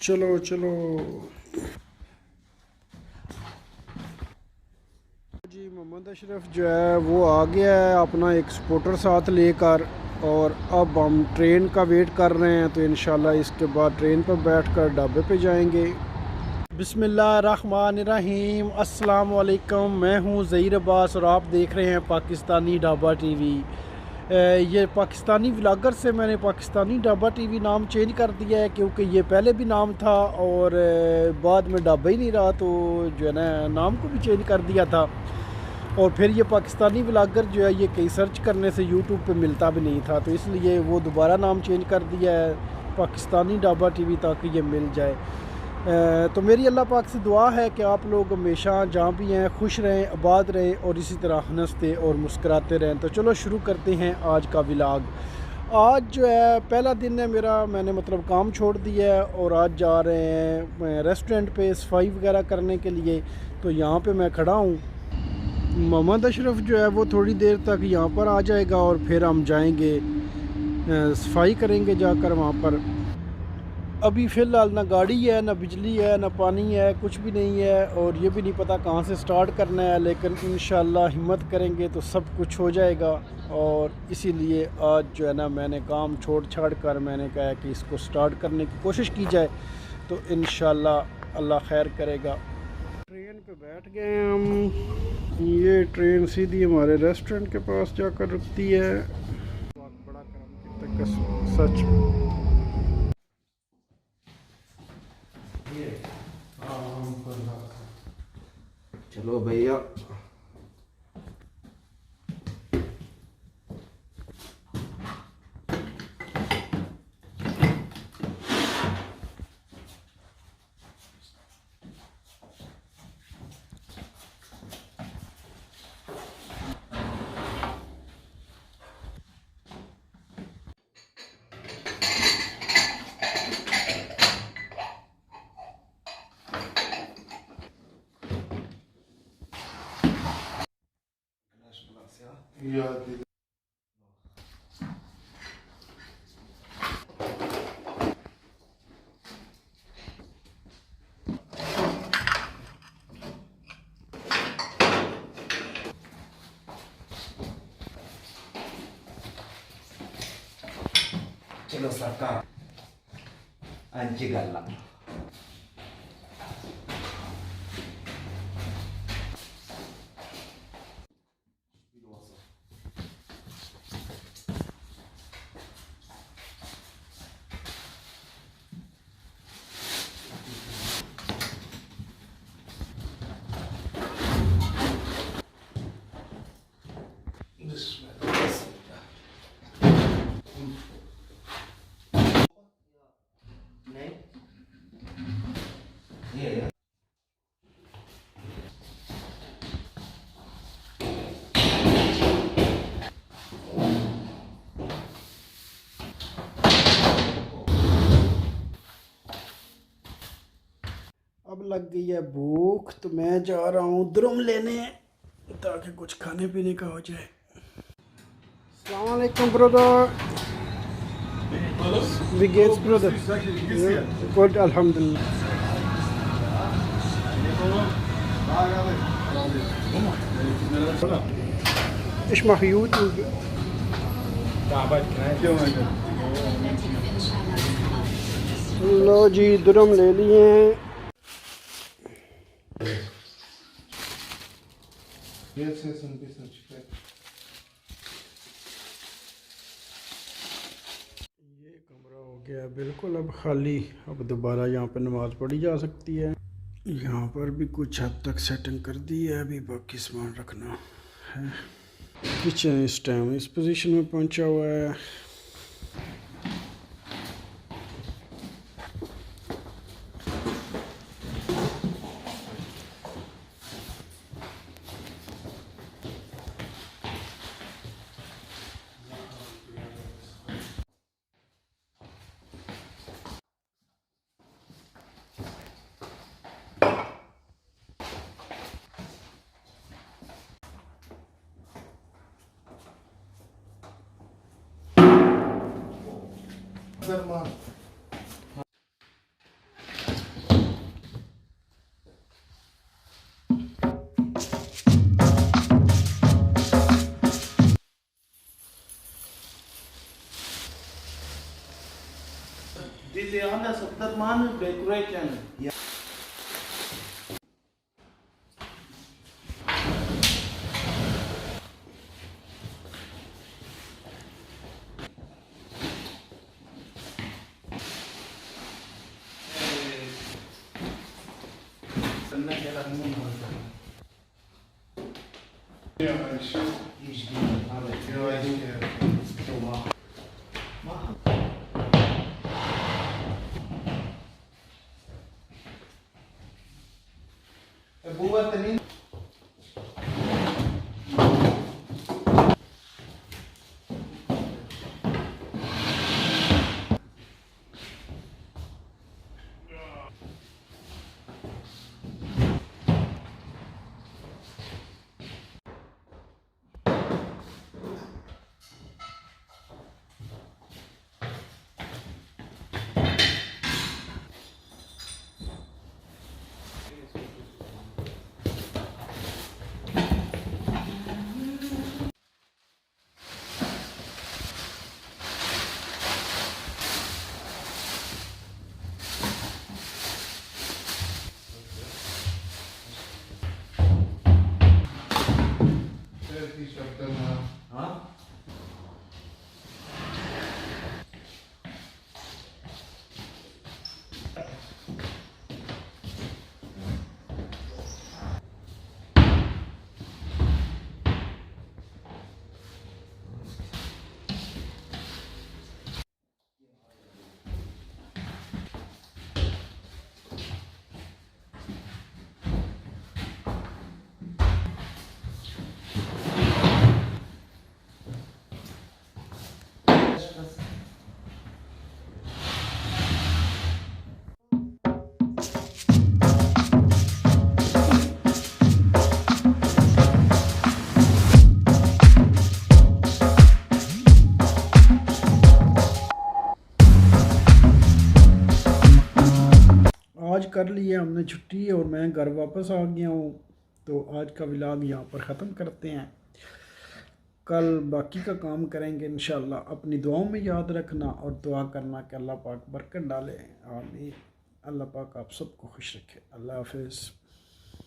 चलो चलो जी। मोहम्मद अशरफ जो है वो आ गया है अपना एक सपोर्टर साथ लेकर, और अब हम ट्रेन का वेट कर रहे हैं। तो इंशाल्लाह इसके बाद ट्रेन पर बैठकर ढाबे पे जाएंगे। बिस्मिल्लाहिर्रहमानिर्रहीम, अस्सलाम वालेकुम। मैं हूँ ज़हीर अब्बास और आप देख रहे हैं पाकिस्तानी ढाबा टीवी। ये पाकिस्तानी व्लॉगर से मैंने पाकिस्तानी ढाबा टीवी नाम चेंज कर दिया है, क्योंकि ये पहले भी नाम था और बाद में ढाबा ही नहीं रहा, तो जो है ना नाम को भी चेंज कर दिया था। और फिर ये पाकिस्तानी व्लॉगर जो है ये कहीं सर्च करने से यूट्यूब पे मिलता भी नहीं था, तो इसलिए वो दोबारा नाम चेंज कर दिया है पाकिस्तानी ढाबा टीवी, ताकि ये मिल जाए। तो मेरी अल्लाह पाक से दुआ है कि आप लोग हमेशा जहाँ भी हैं खुश रहें, आबाद रहें और इसी तरह हंसते और मुस्कुराते रहें। तो चलो शुरू करते हैं आज का व्लॉग। आज जो है पहला दिन है मेरा, मैंने मतलब काम छोड़ दिया है और आज जा रहे हैं रेस्टोरेंट पे सफाई वगैरह करने के लिए। तो यहाँ पे मैं खड़ा हूँ। मोहम्मद अशरफ जो है वो थोड़ी देर तक यहाँ पर आ जाएगा और फिर हम जाएंगे सफाई करेंगे जाकर वहाँ पर। अभी फ़िलहाल ना गाड़ी है, ना बिजली है, ना पानी है, कुछ भी नहीं है और ये भी नहीं पता कहाँ से स्टार्ट करना है, लेकिन इंशाल्लाह हिम्मत करेंगे तो सब कुछ हो जाएगा। और इसीलिए आज जो है ना मैंने काम छोड़ छाड़ कर मैंने कहा कि इसको स्टार्ट करने की कोशिश की जाए, तो इंशाल्लाह अल्लाह खैर करेगा। ट्रेन पे बैठ गए हैं हम। ये ट्रेन सीधी हमारे रेस्टोरेंट के पास जाकर रुकती है। बड़ा करम करता सच। चलो भैया, चलो सरकार आजची गल्ला अब लग गई है भूख, तो मैं जा रहा हूँ द्रुम लेने, ताकि कुछ खाने पीने का हो जाए। अस्सलाम वालेकुम brother. Wie geht's, Bruder? Ja, gut, Alhamdulillah. Ich mache YouTube. लो जी, द्रुम ले लिए हैं। ये कमरा हो गया बिल्कुल अब खाली। अब दोबारा यहाँ पर नमाज़ पढ़ी जा सकती है। यहाँ पर भी कुछ हद तक सेटिंग कर दी है, अभी बाकी सामान रखना है। किचन इस टाइम इस पोजीशन में पहुँचा हुआ है। This is Anas Abdurrahman decoration. Yeah. Huh? आज कर लिया हमने छुट्टी और मैं घर वापस आ गया हूँ। तो आज का व्लॉग यहाँ पर ख़त्म करते हैं। कल बाकी का काम करेंगे इंशाल्लाह। अपनी दुआओं में याद रखना और दुआ करना कि अल्लाह पाक बरकत डाले। आमीन। अल्लाह पाक आप सबको खुश रखे। अल्लाह हाफिज़।